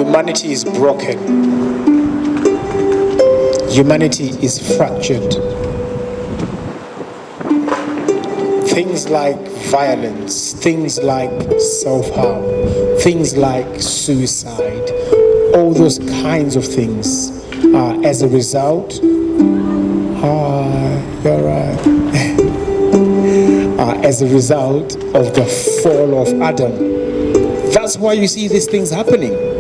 Humanity is broken. Humanity is fractured. Things like violence, things like self-harm, things like suicide, all those kinds of things are as a result, as a result of the fall of Adam. That's why you see these things happening.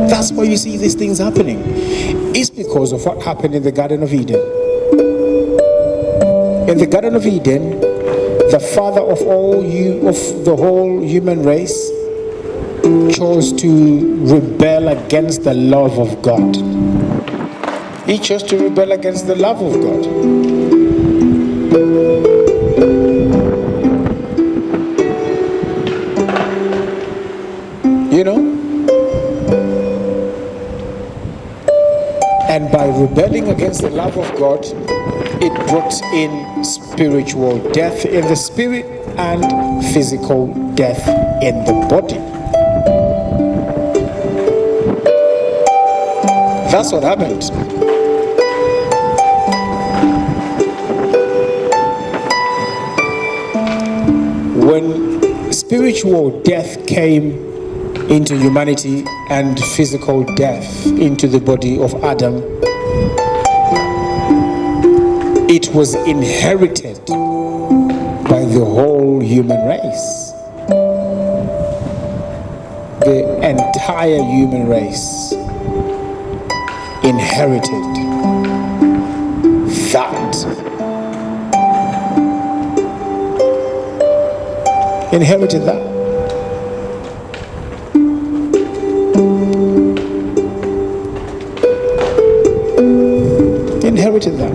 That's why you see these things happening. It's because of what happened in the Garden of Eden. In the Garden of Eden, the father of the whole human race chose to rebel against the love of God. He chose to rebel against the love of God. You know? And by rebelling against the love of God, it brought in spiritual death in the spirit and physical death in the body. That's what happened. When spiritual death came into humanity and physical death into the body of Adam, it was inherited by the whole human race. The entire human race inherited that. Inherited that. Inherited that.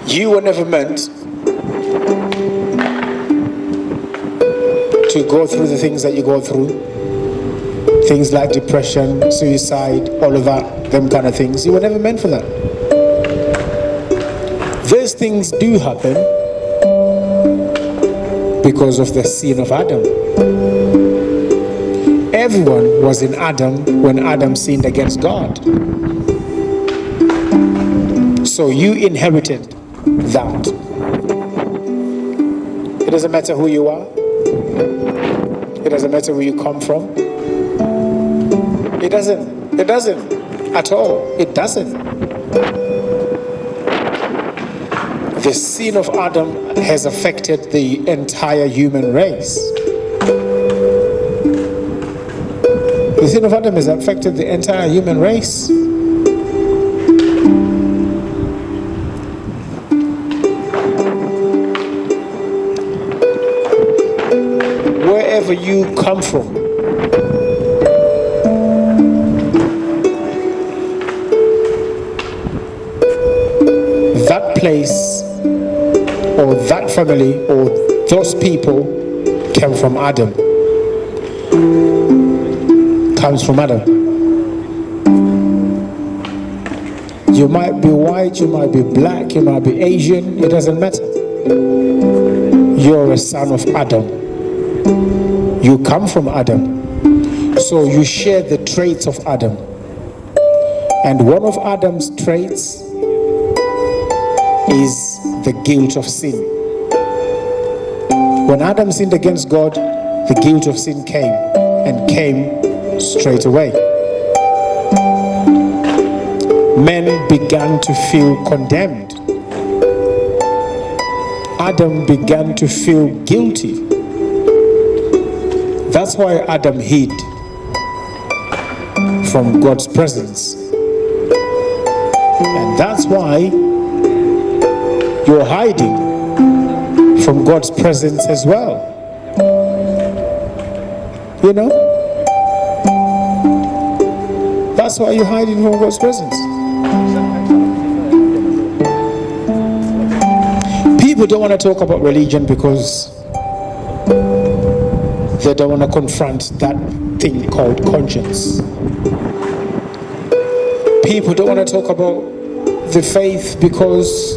You were never meant to go through the things that you go through. Things like depression, suicide, all of that, them kind of things. You were never meant for that. These things do happen because of the sin of Adam. Everyone was in Adam when Adam sinned against God. So you inherited that. It doesn't matter who you are. It doesn't matter where you come from. It doesn't at all. It doesn't. The sin of Adam has affected the entire human race. The sin of Adam has affected the entire human race. Wherever you come from, that place or that family or those people came from Adam. Comes from Adam. You might be white, you might be black, you might be Asian, it doesn't matter. You're a son of Adam. You come from Adam. So you share the traits of Adam. And one of Adam's traits is the guilt of sin. When Adam sinned against God, the guilt of sin came, and came straight away. Men began to feel condemned. Adam began to feel guilty. That's why Adam hid from God's presence. And that's why you're hiding from God's presence as well. You know? That's why you're hiding from God's presence. People don't want to talk about religion because they don't want to confront that thing called conscience. People don't want to talk about the faith because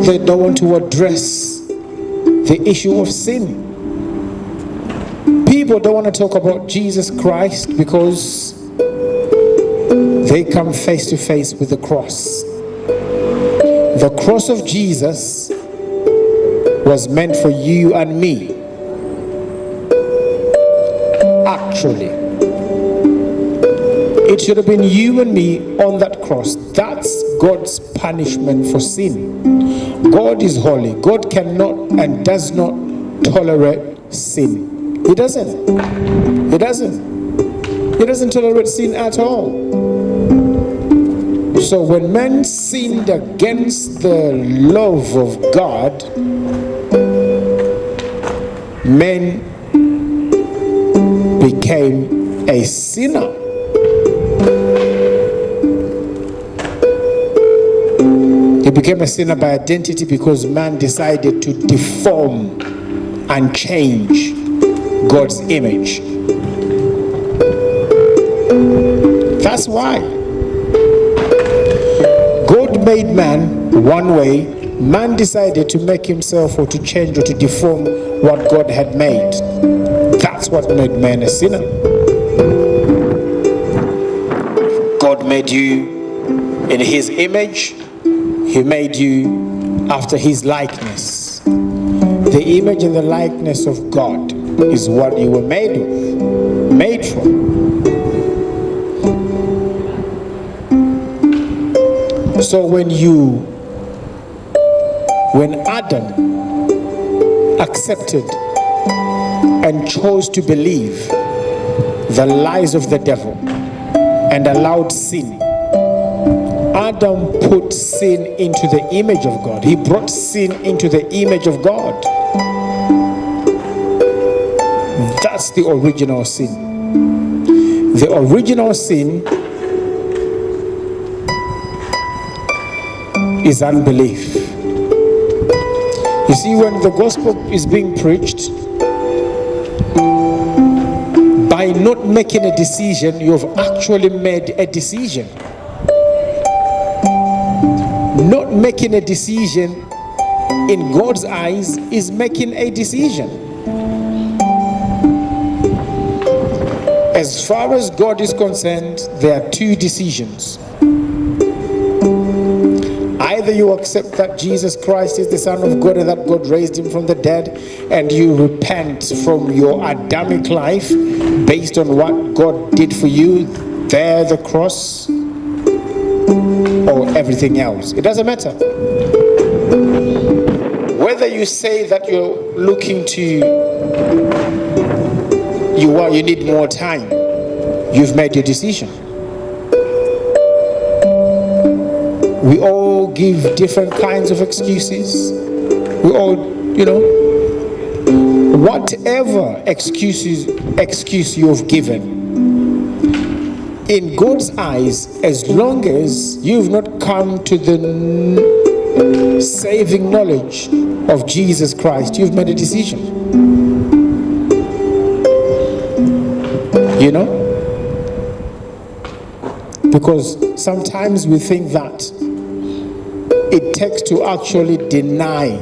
they don't want to address the issue of sin. People don't want to talk about Jesus Christ because they come face to face with the cross. The cross of Jesus was meant for you and me. Actually, it should have been you and me on that cross. That's God's punishment for sin. God is holy. God cannot and does not tolerate sin. He doesn't. He doesn't. He doesn't tolerate sin at all. So when men sinned against the love of God, men became a sinner. He became a sinner by identity because man decided to deform and change God's image. That's why God made man one way. Man decided to make himself or to change or to deform what God had made. That's what made man a sinner. God made you in his image. He made you after his likeness. The image and the likeness of God is what you were made from. So when Adam accepted and chose to believe the lies of the devil and allowed sin, Adam put sin into the image of God. He brought sin into the image of God. That's the original sin. The original sin is unbelief. You see, when the gospel is being preached, by not making a decision, you've actually made a decision. Not making a decision in God's eyes is making a decision. As far as God is concerned, there are two decisions. Either you accept that Jesus Christ is the Son of God and that God raised him from the dead, and you repent from your Adamic life based on what God did for you there, the cross, or everything else. It doesn't matter. Whether you say that you're looking to, you need more time, you've made your decision. We all give different kinds of excuses. We all, whatever excuse you've given, in God's eyes, as long as you've not come to the saving knowledge of Jesus Christ, you've made a decision. Because sometimes we think that it takes to actually deny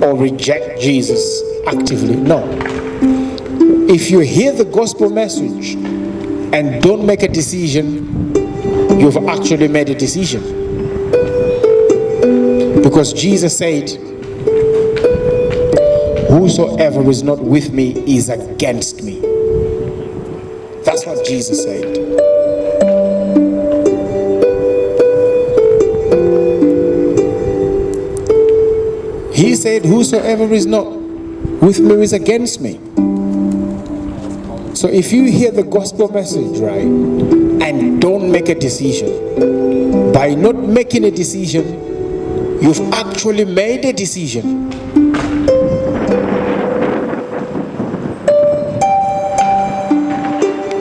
or reject Jesus actively. No. If you hear the gospel message and don't make a decision, you've actually made a decision. Because Jesus said, whosoever is not with me is against me. That's what Jesus said. He said, whosoever is not with me is against me. So if you hear the gospel message, right, and don't make a decision, by not making a decision, you've actually made a decision.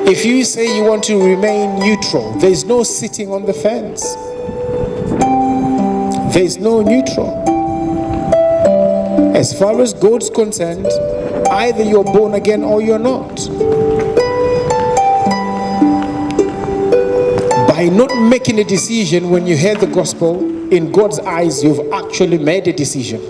If you say you want to remain neutral, there's no sitting on the fence. There's no neutral. As far as God's concerned, either you're born again or you're not. By not making a decision when you hear the gospel, in God's eyes, you've actually made a decision.